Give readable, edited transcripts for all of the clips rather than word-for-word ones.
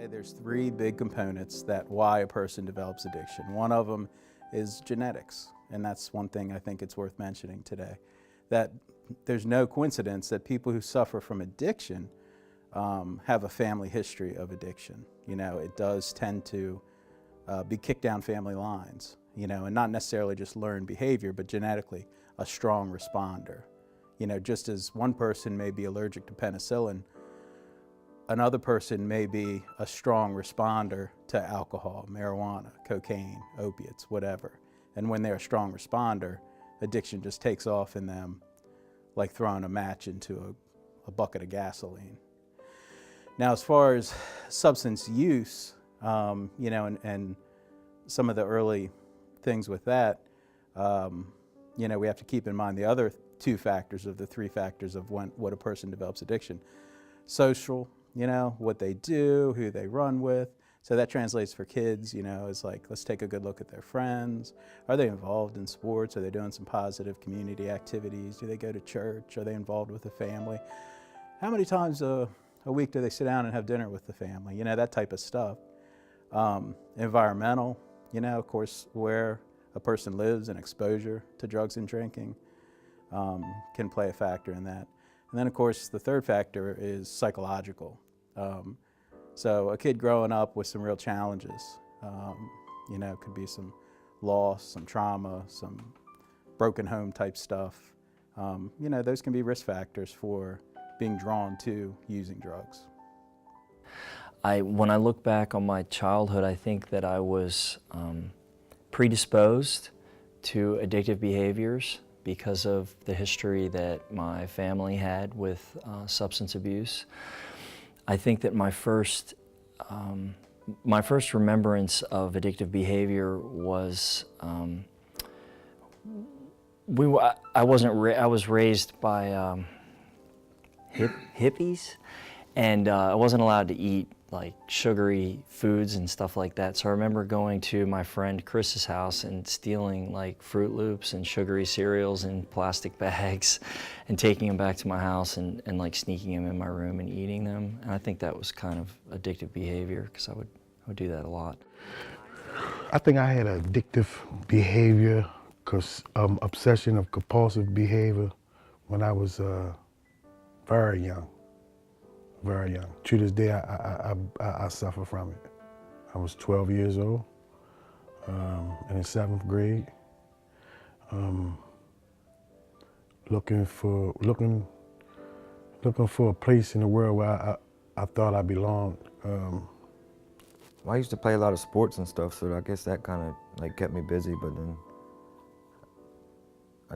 there's three big components that why a person develops addiction. One of them is genetics, and that's one thing I think it's worth mentioning today. That there's no coincidence that people who suffer from addiction have a family history of addiction. You know, it does tend to be kicked down family lines, you know, and not necessarily just learned behavior, but genetically a strong responder. You know, just as one person may be allergic to penicillin, another person may be a strong responder to alcohol, marijuana, cocaine, opiates, whatever. And when they're a strong responder, addiction just takes off in them like throwing a match into a bucket of gasoline. Now, as far as substance use, you know, and some of the early things with that, you know, we have to keep in mind the other two factors of the three factors of what a person develops addiction. Social, you know, what they do, who they run with. So that translates for kids, you know, is like, let's take a good look at their friends. Are they involved in sports? Are they doing some positive community activities? Do they go to church? Are they involved with the family? How many times a week do they sit down and have dinner with the family? You know, that type of stuff. Environmental, you know, of course, where a person lives and exposure to drugs and drinking can play a factor in that. And then, of course, the third factor is psychological. So a kid growing up with some real challenges, you know, could be some loss, some trauma, some broken home type stuff. You know, those can be risk factors for being drawn to using drugs. When I look back on my childhood, I think that I was predisposed to addictive behaviors because of the history that my family had with substance abuse. I think that my first remembrance of addictive behavior was I was raised by hippies, and I wasn't allowed to eat like sugary foods and stuff like that. So I remember going to my friend Chris's house and stealing like Fruit Loops and sugary cereals in plastic bags and taking them back to my house and like sneaking them in my room and eating them. And I think that was kind of addictive behavior because I would do that a lot. I think I had addictive behavior, obsession of compulsive behavior when I was very young. Very young. To this day, I suffer from it. I was 12 years old, in the 7th grade, looking for a place in the world where I thought I belonged. Well, I used to play a lot of sports and stuff, so I guess that kind of like kept me busy. But then I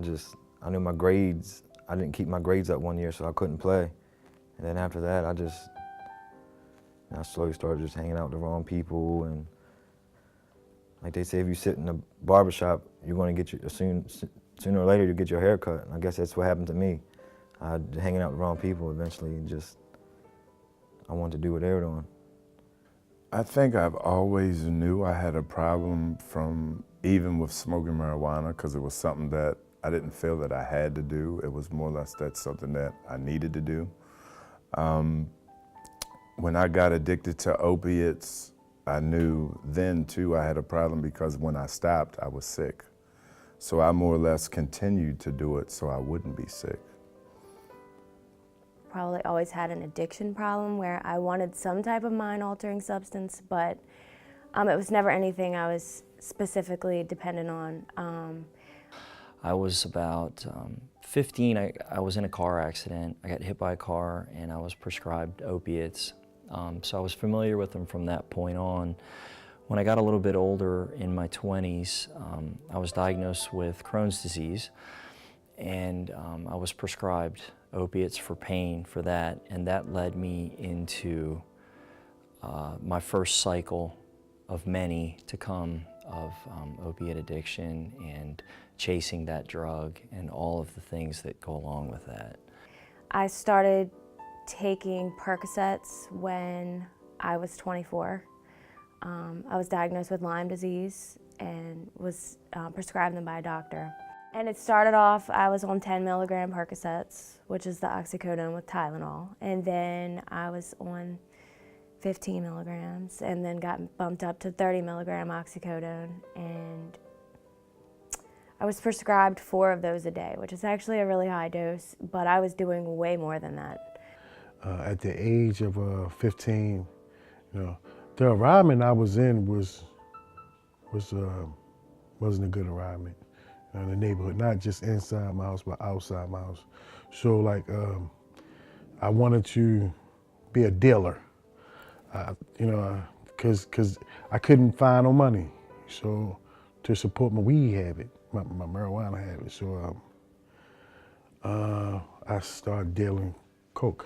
knew my grades. I didn't keep my grades up one year, so I couldn't play. And then after that, I slowly started just hanging out with the wrong people. And like they say, if you sit in a barbershop, you're going to get sooner or later, you get your hair cut. And I guess that's what happened to me. Hanging out with the wrong people eventually, I wanted to do what they were doing. I think I've always knew I had a problem from even with smoking marijuana, because it was something that I didn't feel that I had to do. It was more or less that's something that I needed to do. When I got addicted to opiates, I knew then too I had a problem because when I stopped, I was sick. So I more or less continued to do it so I wouldn't be sick. Probably always had an addiction problem where I wanted some type of mind-altering substance, but it was never anything I was specifically dependent on. I was about 15, I was in a car accident. I got hit by a car and I was prescribed opiates. So I was familiar with them from that point on. When I got a little bit older in my 20s, I was diagnosed with Crohn's disease, and I was prescribed opiates for pain for that, and that led me into my first cycle of many to come of opiate addiction and chasing that drug and all of the things that go along with that. I started taking Percocets when I was 24. I was diagnosed with Lyme disease and was prescribed them by a doctor. And it started off, I was on 10 milligram Percocets, which is the oxycodone with Tylenol. And then I was on 15 milligrams, and then got bumped up to 30 milligram oxycodone, and I was prescribed 4 of those a day, which is actually a really high dose, but I was doing way more than that. At the age of 15, you know, the environment I was in wasn't a good environment in the neighborhood, not just inside my house, but outside my house. So like, I wanted to be a dealer, you know, cause I couldn't find no money. So to support my weed habit, my marijuana habit. So I started dealing coke.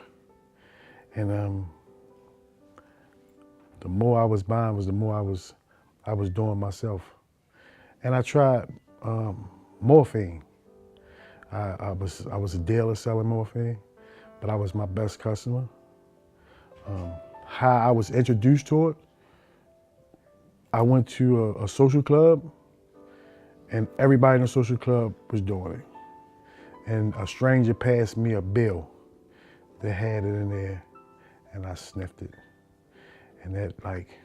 And the more I was buying was the more I was doing myself. And I tried morphine. I was a dealer selling morphine, but I was my best customer. How I was introduced to it, I went to a social club, and everybody in the social club was doing it. And a stranger passed me a bill that had it in there, and I sniffed it. And that, like,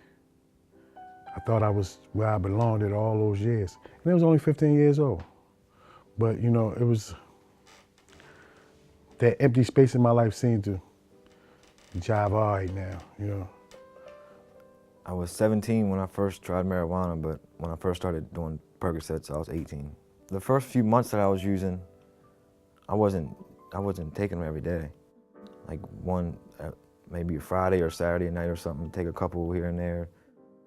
I thought I was where I belonged at all those years. And I was only 15 years old. But, you know, it was, that empty space in my life seemed to jive all right now, you know. I was 17 when I first tried marijuana, but when I first started doing Percocets, I was 18. The first few months that I was using, I wasn't taking them every day. Like one, maybe a Friday or Saturday night or something, take a couple here and there.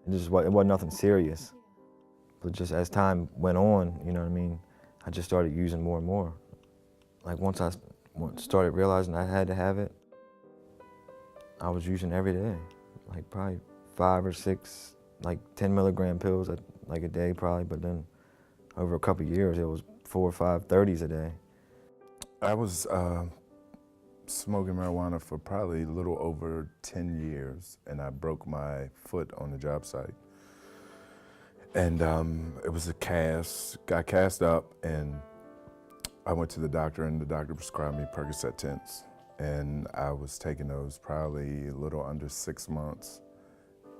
It wasn't nothing serious. But just as time went on, you know what I mean, I just started using more and more. Like once I started realizing I had to have it, I was using every day, like probably 5 or 6, like 10 milligram pills like a day probably, but then over a couple of years, it was 4 or 5 30s a day. I was smoking marijuana for probably a little over 10 years, and I broke my foot on the job site. And it was a cast, got cast up, and I went to the doctor, and the doctor prescribed me Percocet 10s. And I was taking those probably a little under 6 months,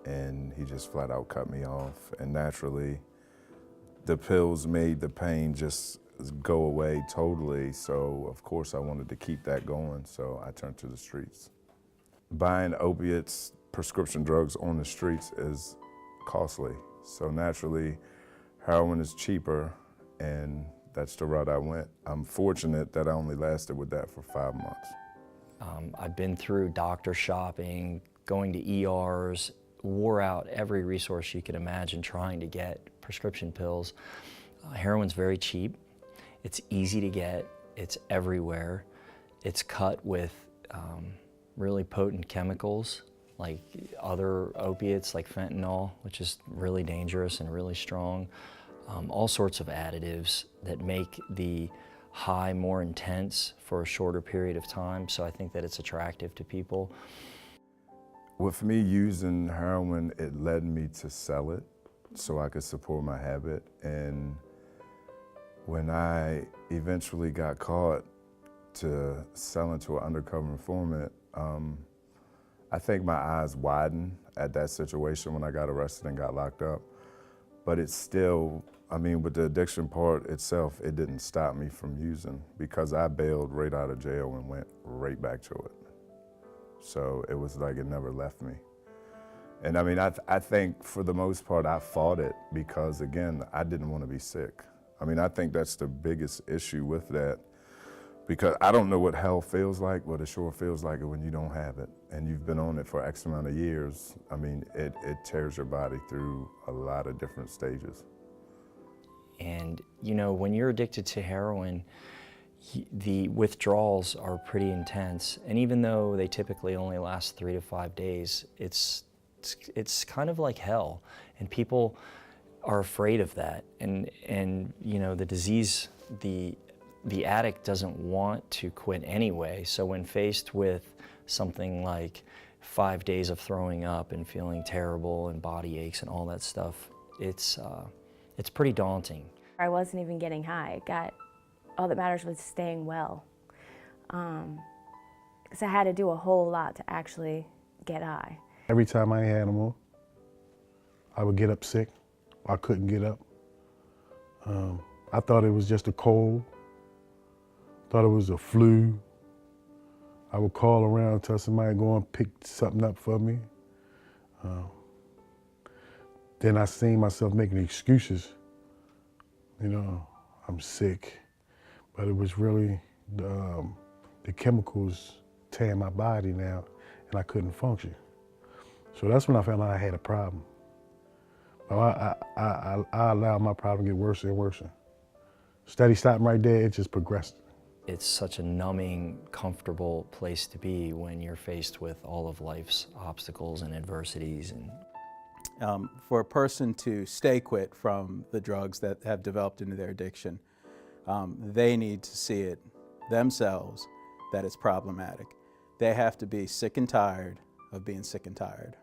and he just flat out cut me off. And naturally, the pills made the pain just go away totally. So of course I wanted to keep that going, so I turned to the streets. Buying opiates, prescription drugs on the streets is costly. So naturally, heroin is cheaper, and that's the route I went. I'm fortunate that I only lasted with that for 5 months. I've been through doctor shopping, going to ERs, wore out every resource you could imagine trying to get prescription pills. Heroin's very cheap. It's easy to get. It's everywhere. It's cut with really potent chemicals like other opiates like fentanyl, which is really dangerous and really strong. All sorts of additives that make the high more intense for a shorter period of time. So I think that it's attractive to people. With me using heroin, it led me to sell it so I could support my habit. And when I eventually got caught to selling to an undercover informant, I think my eyes widened at that situation when I got arrested and got locked up. But it's still, I mean, with the addiction part itself, it didn't stop me from using, because I bailed right out of jail and went right back to it. So it was like it never left me. And I mean, I think for the most part, I fought it because, again, I didn't want to be sick. I mean, I think that's the biggest issue with that, because I don't know what hell feels like, but it sure feels like it when you don't have it. And you've been on it for X amount of years. I mean, it tears your body through a lot of different stages. And, you know, when you're addicted to heroin, the withdrawals are pretty intense. And even though they typically only last 3 to 5 days, it's kind of like hell. And people are afraid of that. And you know, the disease, the addict doesn't want to quit anyway. So when faced with something like 5 days of throwing up and feeling terrible and body aches and all that stuff, it's pretty daunting. I wasn't even getting high. All that matters was staying well. Because I had to do a whole lot to actually get high. Every time I had them on, I would get up sick. I couldn't get up. I thought it was just a cold. Thought it was a flu. I would call around, tell somebody to go and pick something up for me. Then I seen myself making excuses. You know, I'm sick, but it was really the chemicals tearing my body down, and I couldn't function. So that's when I found out I had a problem. But I allowed my problem to get worse and worse. Steady stopping right there, it just progressed. It's such a numbing, comfortable place to be when you're faced with all of life's obstacles and adversities. And for a person to stay quit from the drugs that have developed into their addiction, they need to see it themselves that it's problematic. They have to be sick and tired of being sick and tired.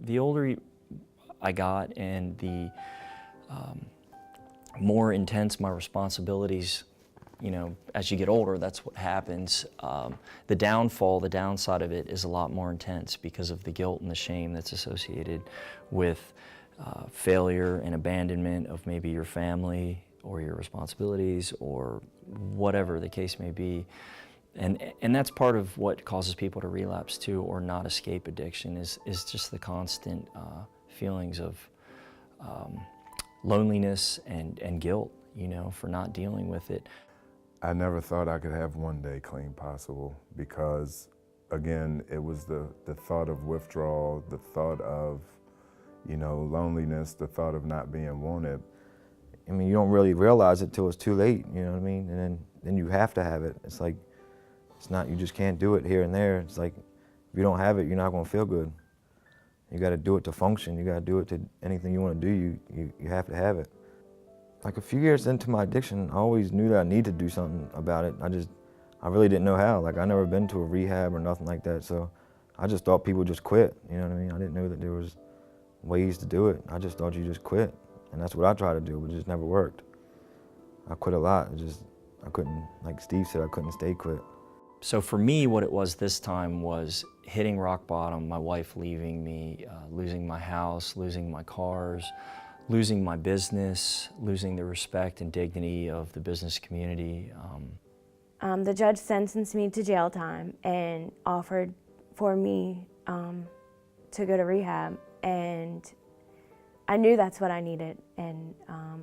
The older I got and the more intense my responsibilities, you know, as you get older, that's what happens. The downside of it is a lot more intense because of the guilt and the shame that's associated with failure and abandonment of maybe your family or your responsibilities or whatever the case may be. And that's part of what causes people to relapse too, or not escape addiction, is just the constant feelings of loneliness and guilt, you know, for not dealing with it. I never thought I could have one day clean possible because, again, it was the thought of withdrawal, the thought of, you know, loneliness, the thought of not being wanted. I mean, you don't really realize it till it's too late, you know what I mean? And then you have to have it. It's like, it's not, you just can't do it here and there. It's like, if you don't have it, you're not gonna feel good. You gotta do it to function. You gotta do it to anything you wanna do, you have to have it. Like a few years into my addiction, I always knew that I needed to do something about it. I really didn't know how. Like, I never been to a rehab or nothing like that, so I just thought people just quit, you know what I mean? I didn't know that there was ways to do it. I just thought you just quit, and that's what I tried to do, but it just never worked. I quit a lot. I couldn't, like Steve said, I couldn't stay quit. So for me, what it was this time was hitting rock bottom, my wife leaving me, losing my house, losing my cars, losing my business, losing the respect and dignity of the business community. The judge sentenced me to jail time and offered for me to go to rehab, and I knew that's what I needed, and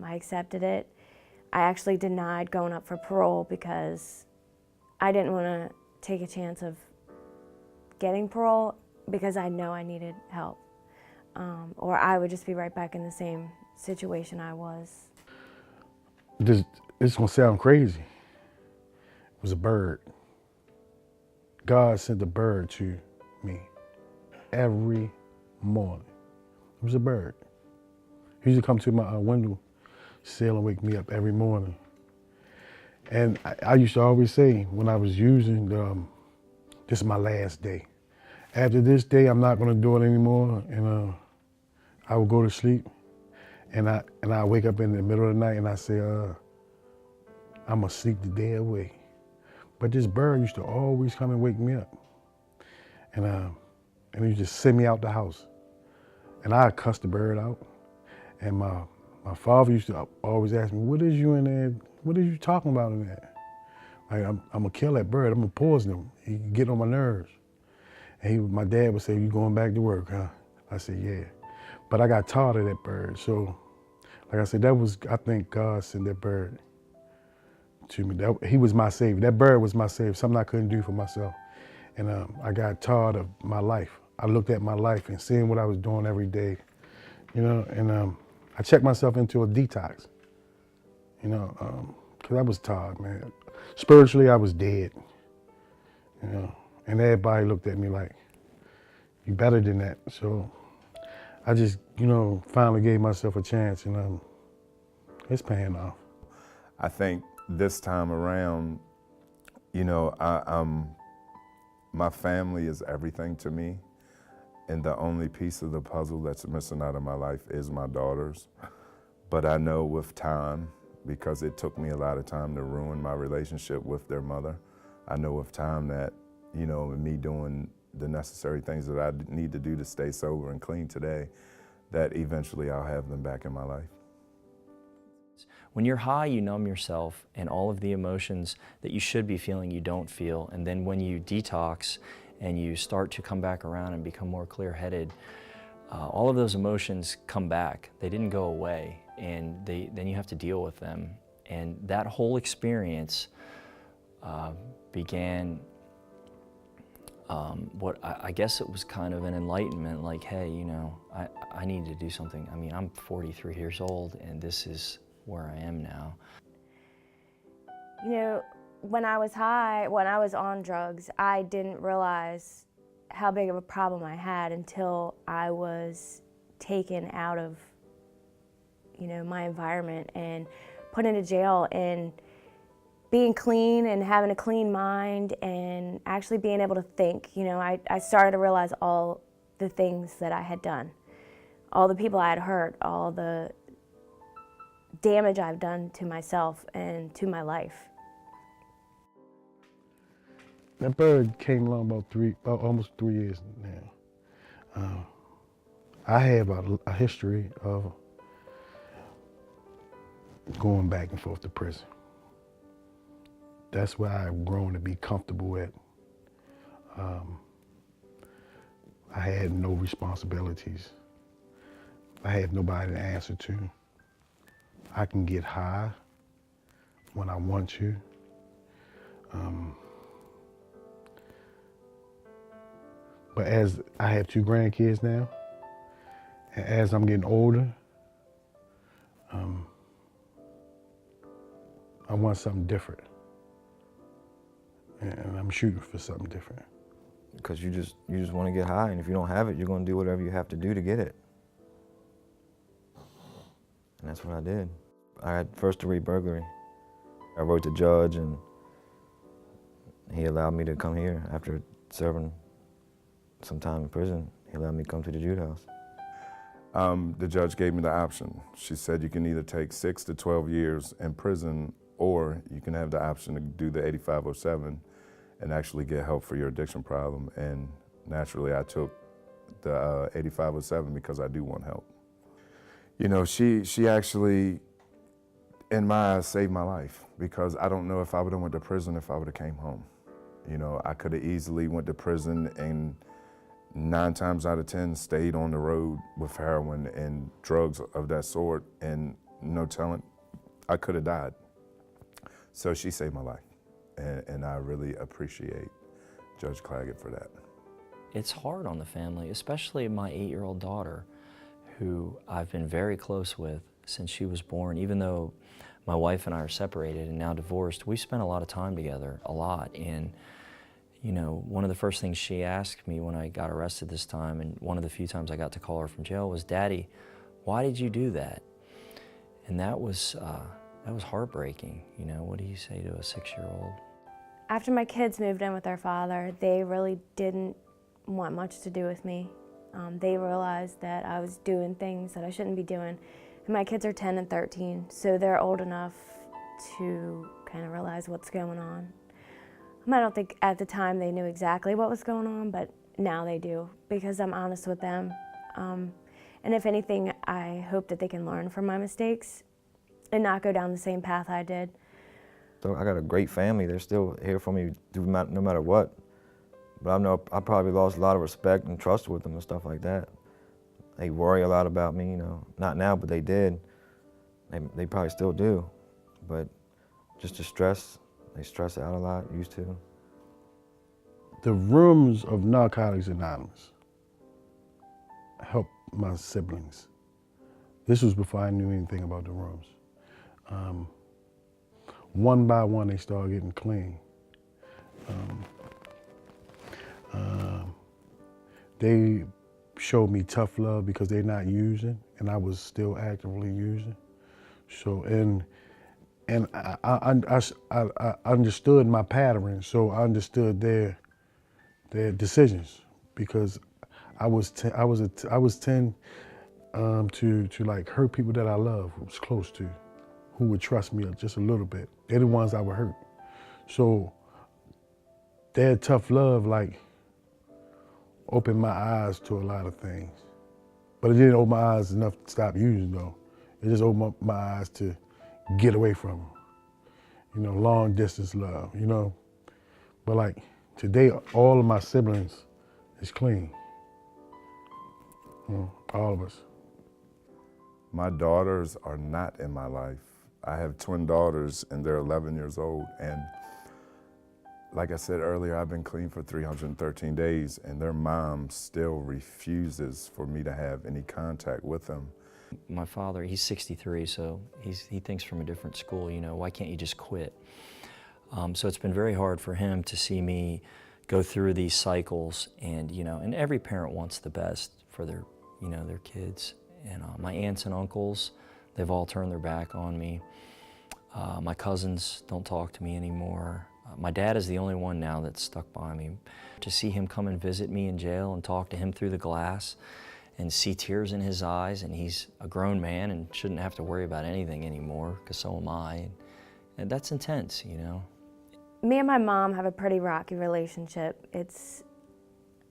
I accepted it. I actually denied going up for parole because I didn't want to take a chance of getting parole because I know I needed help, or I would just be right back in the same situation I was. It's gonna sound crazy. It was a bird. God sent a bird to me every morning. It was a bird. He used to come to my window sill and wake me up every morning. And I used to always say when I was using, this is my last day. After this day, I'm not gonna do it anymore, and I would go to sleep, and I wake up in the middle of the night and I say, I'm gonna sleep the day away. But this bird used to always come and wake me up, and he just send me out the house, and I'd cuss the bird out, and my father used to always ask me, what is you in there? What are you talking about in there? Like, I'm gonna kill that bird. I'm gonna poison him. He get on my nerves. And my dad would say, you going back to work, huh? I said, yeah. But I got tired of that bird. So, like I said, I think God sent that bird to me. He was my savior. That bird was my savior, something I couldn't do for myself. And I got tired of my life. I looked at my life and seeing what I was doing every day, you know, and I checked myself into a detox. You know, because I was tired, man. Spiritually, I was dead, you know, and everybody looked at me like, you better than that. So I just, you know, finally gave myself a chance, and it's paying off. I think this time around, you know, my family is everything to me, and the only piece of the puzzle that's missing out of my life is my daughters. But I know with time, because it took me a lot of time to ruin my relationship with their mother, I know with time that, you know, me doing the necessary things that I need to do to stay sober and clean today, that eventually I'll have them back in my life. When you're high, you numb yourself, and all of the emotions that you should be feeling, you don't feel. And then when you detox and you start to come back around and become more clear-headed, all of those emotions come back. They didn't go away, and then you have to deal with them. And that whole experience began what I guess it was kind of an enlightenment, like, hey, you know, I need to do something. I mean, I'm 43 years old, and this is where I am now. You know, when I was high, when I was on drugs, I didn't realize how big of a problem I had until I was taken out of, you know, my environment and put into jail, and being clean and having a clean mind and actually being able to think. You know, I started to realize all the things that I had done, all the people I had hurt, all the damage I've done to myself and to my life. That bird came along about almost 3 years now. I have a history of going back and forth to prison. That's where I've grown to be comfortable with. I had no responsibilities. I had nobody to answer to. I can get high when I want to. But as I have 2 grandkids now, and as I'm getting older, I want something different. And I'm shooting for something different. Because you just want to get high, and if you don't have it, you're going to do whatever you have to do to get it. And that's what I did. I had first-degree burglary. I wrote the judge, and he allowed me to come here after serving some time in prison. He allowed me to come to the Jude House. The judge gave me the option. She said you can either take 6 to 12 years in prison, or you can have the option to do the 8507 and actually get help for your addiction problem. And naturally, I took the 8507 because I do want help. You know, she actually, in my eyes, saved my life, because I don't know if I would have went to prison if I would have came home. You know, I could have easily went to prison and 9 times out of 10 stayed on the road with heroin and drugs of that sort, and no telling, I could have died. So she saved my life, and I really appreciate Judge Claggett for that. It's hard on the family, especially my 8-year-old daughter, who I've been very close with since she was born. Even though my wife and I are separated and now divorced, we spent a lot of time together, a lot. And you know, one of the first things she asked me when I got arrested this time, and one of the few times I got to call her from jail, was, "Daddy, why did you do that?" And that was heartbreaking. You know, what do you say to a 6-year-old? After my kids moved in with their father, they really didn't want much to do with me. They realized that I was doing things that I shouldn't be doing. And my kids are 10 and 13, so they're old enough to kind of realize what's going on. I don't think at the time they knew exactly what was going on, but now they do, because I'm honest with them. And if anything, I hope that they can learn from my mistakes and not go down the same path I did. So I got a great family. They're still here for me no matter what. But I know I probably lost a lot of respect and trust with them and stuff like that. They worry a lot about me, you know. Not now, but they did. They probably still do. But just the stress, they stress out a lot, used to. The rooms of Narcotics Anonymous helped my siblings. This was before I knew anything about the rooms. One by one, they started getting clean. They showed me tough love because they're not using, and I was still actively using. So, and I understood my pattern, so I understood their decisions, because I was 10 to like hurt people that I love, who was close to, who would trust me just a little bit. They're the ones I would hurt. So their tough love, like, opened my eyes to a lot of things. But it didn't open my eyes enough to stop using though. It just opened up my eyes to get away from them. You know, long distance love, you know. But like today, all of my siblings is clean. All of us. My daughters are not in my life. I have twin daughters and they're 11 years old. And like I said earlier, I've been clean for 313 days and their mom still refuses for me to have any contact with them. My father, he's 63, so he thinks from a different school, you know, why can't you just quit? So it's been very hard for him to see me go through these cycles, and you know, and every parent wants the best for their, you know, their kids. And my aunts and uncles, they've all turned their back on me. My cousins don't talk to me anymore. My dad is the only one now that's stuck by me. To see him come and visit me in jail and talk to him through the glass and see tears in his eyes, and he's a grown man and shouldn't have to worry about anything anymore, because so am I. And that's intense, you know. Me and my mom have a pretty rocky relationship.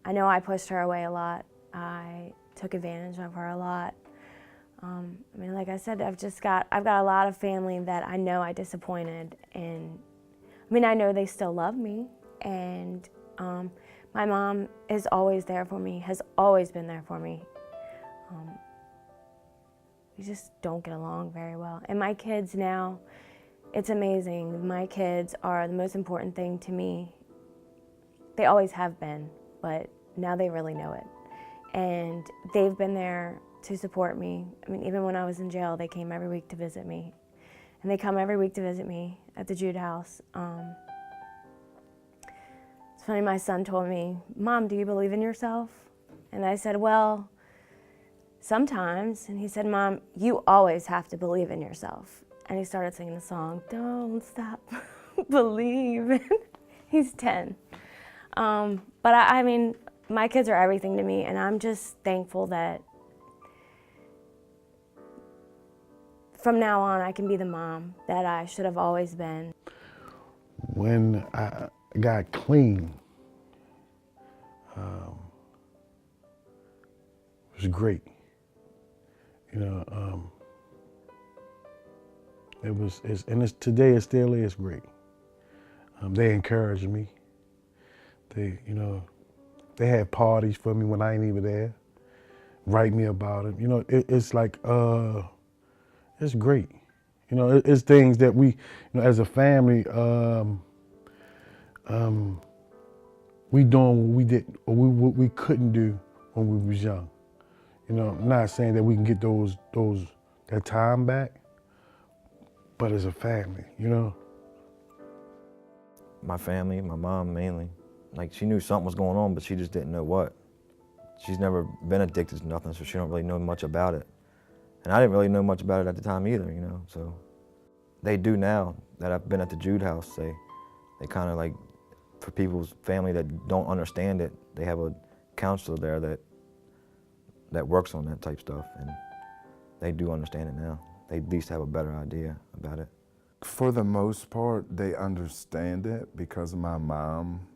I know I pushed her away a lot. I took advantage of her a lot. I mean, like I said, I've got a lot of family that I know I disappointed, and I mean, I know they still love me, and my mom is always there for me, has always been there for me. We just don't get along very well. And my kids now, it's amazing. My kids are the most important thing to me. They always have been, but now they really know it. And they've been there to support me. I mean, even when I was in jail, they came every week to visit me. And they come every week to visit me at the Jude house. It's funny, my son told me, "Mom, do you believe in yourself?" And I said, "Well, sometimes." And he said, "Mom, you always have to believe in yourself." And he started singing the song, "Don't Stop Believing." He's 10. But I mean, my kids are everything to me, and I'm just thankful that from now on I can be the mom that I should have always been. When I got clean, it was great. You know, today it still is great. They encouraged me. They had parties for me when I ain't even there, write me about it. You know, it's like, it's great. You know, it's things that we, you know, as a family, we doing what we couldn't do when we was young. You know, I'm not saying that we can get that time back, but as a family, you know. My family, my mom mainly, like she knew something was going on, but she just didn't know what. She's never been addicted to nothing, so she don't really know much about it. And I didn't really know much about it at the time either, you know, so. They do now that I've been at the Jude house. They kind of like, for people's family that don't understand it, they have a counselor there that works on that type stuff, and they do understand it now. They at least have a better idea about it. For the most part, they understand it because my mom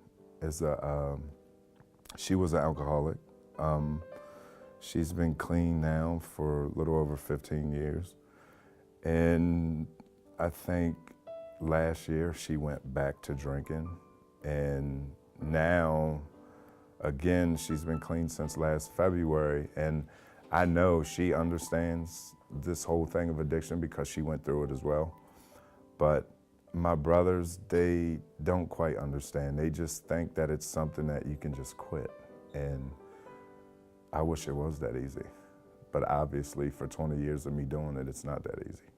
is she was an alcoholic. She's been clean now for a little over 15 years. And I think last year she went back to drinking, and now, again, she's been clean since last February, and I know she understands this whole thing of addiction because she went through it as well. But my brothers, they don't quite understand. They just think that it's something that you can just quit, and I wish it was that easy. But obviously, for 20 years of me doing it, it's not that easy.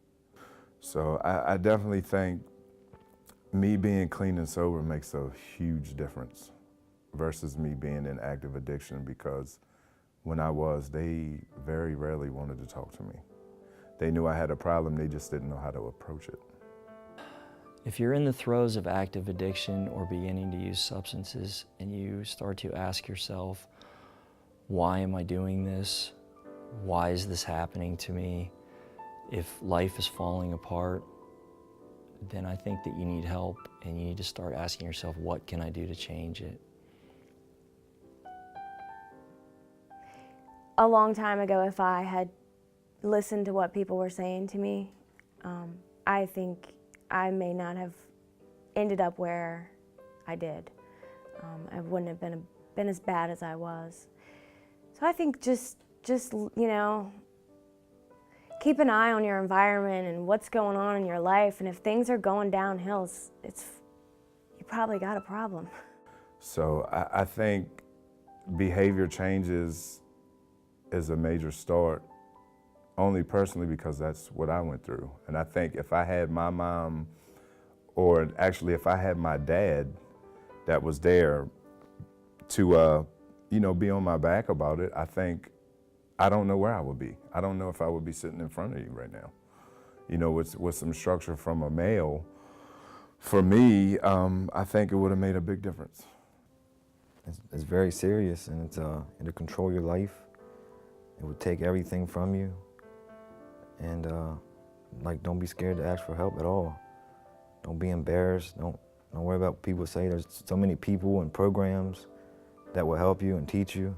So I definitely think me being clean and sober makes a huge difference versus me being in active addiction, because when I was, they very rarely wanted to talk to me. They knew I had a problem, they just didn't know how to approach it. If you're in the throes of active addiction or beginning to use substances and you start to ask yourself, why am I doing this? Why is this happening to me? If life is falling apart, then I think that you need help, and you need to start asking yourself, what can I do to change it? a long time ago, if I had listened to what people were saying to me, I think I may not have ended up where I did. I wouldn't have been as bad as I was. So I think just you know, keep an eye on your environment and what's going on in your life, and if things are going downhill, you probably got a problem. So I think behavior changes is a major start, only personally because that's what I went through. And I think if I had my mom, or actually if I had my dad that was there to, you know, be on my back about it, I don't know where I would be. I don't know if I would be sitting in front of you right now. You know, with some structure from a male, for me, I think it would have made a big difference. It's very serious, and it'll control your life. It would take everything from you, and like, don't be scared to ask for help at all. Don't be embarrassed. Don't worry about what people say. There's so many people and programs that will help you and teach you.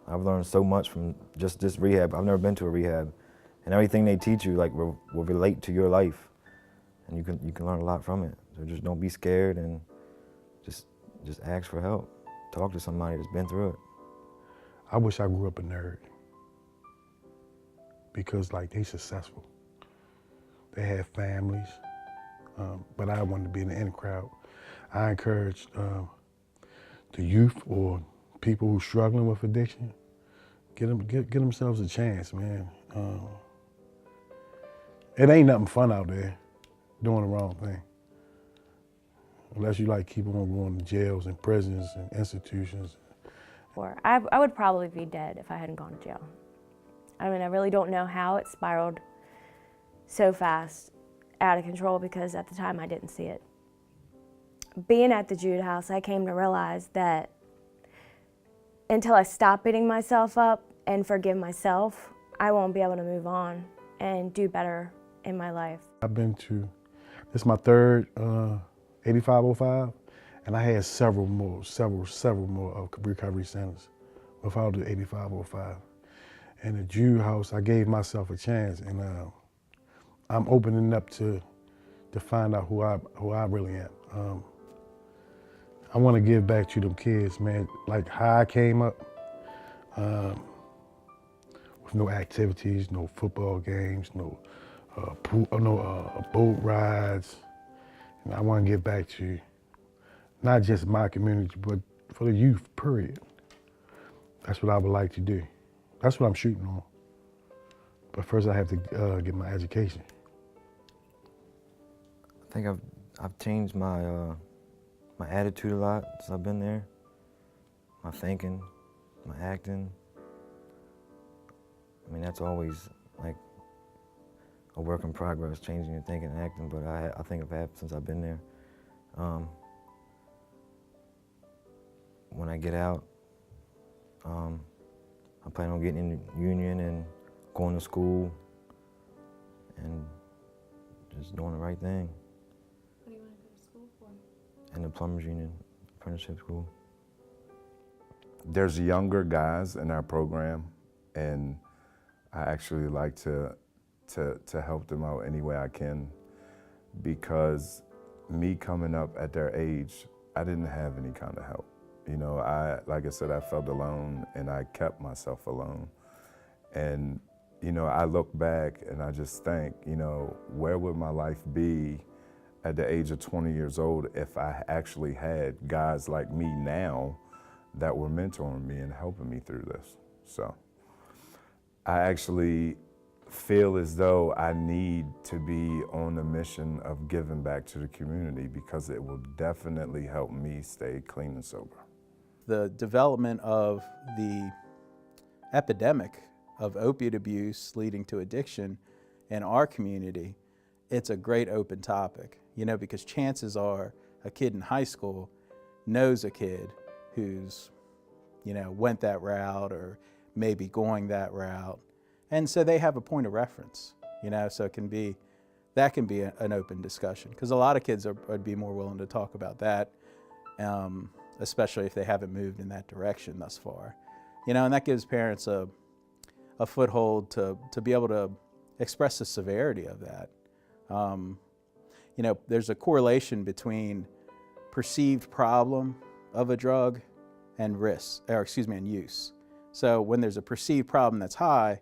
I've learned so much from just this rehab. I've never been to a rehab, and everything they teach you like will relate to your life, and you can learn a lot from it. So just don't be scared, and just ask for help. Talk to somebody that's been through it. I wish I grew up a nerd, because like they successful. They have families, but I wanted to be in the in crowd. I encourage the youth or people who struggling with addiction, get themselves a chance, man. It ain't nothing fun out there doing the wrong thing. Unless you like keep on going to jails and prisons and institutions. Or I would probably be dead if I hadn't gone to jail. I mean, I really don't know how it spiraled so fast out of control, because at the time I didn't see it. Being at the Jude House, I came to realize that until I stop beating myself up and forgive myself, I won't be able to move on and do better in my life. I've been to, this is my third 8505, and I had several more recovery centers without the 8505. And the Jude House, I gave myself a chance, and I'm opening up to find out who I really am. I want to give back to them kids, man, like how I came up, with no activities, no football games, no boat rides. And I want to give back to not just my community, but for the youth, period. That's what I would like to do. That's what I'm shooting on. But first I have to get my education. I think I've changed my my attitude a lot since I've been there. My thinking, my acting. I mean, that's always like a work in progress, changing your thinking and acting, but I think I've had since I've been there. When I get out, I plan on getting in the union and going to school and just doing the right thing. What do you want to go to school for? In the plumbers union, apprenticeship school. There's younger guys in our program, and I actually like to help them out any way I can, because me coming up at their age, I didn't have any kind of help. You know, like I said, I felt alone, and I kept myself alone. And, you know, I look back and I just think, you know, where would my life be at the age of 20 years old if I actually had guys like me now that were mentoring me and helping me through this? So I actually feel as though I need to be on the mission of giving back to the community, because it will definitely help me stay clean and sober. The development of the epidemic of opiate abuse leading to addiction in our community, it's a great open topic, you know, because chances are a kid in high school knows a kid who's, you know, went that route or maybe going that route. And so they have a point of reference, you know, so that can be an open discussion, because a lot of kids would be more willing to talk about that, especially if they haven't moved in that direction thus far. You know, and that gives parents a a foothold to be able to express the severity of that. You know, there's a correlation between perceived problem of a drug and and use. So when there's a perceived problem that's high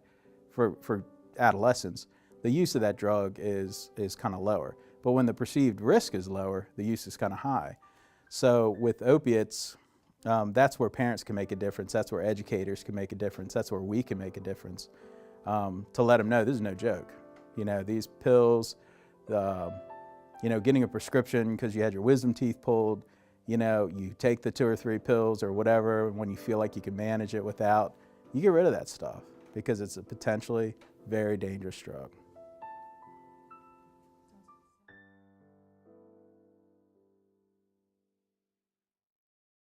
for adolescents, the use of that drug is kind of lower. But when the perceived risk is lower, the use is kind of high. So with opiates, that's where parents can make a difference. That's where educators can make a difference. That's where we can make a difference, to let them know this is no joke. You know, these pills, you know, getting a prescription because you had your wisdom teeth pulled, you know, you take the 2 or 3 pills or whatever when you feel like you can manage it without, you get rid of that stuff because it's a potentially very dangerous drug.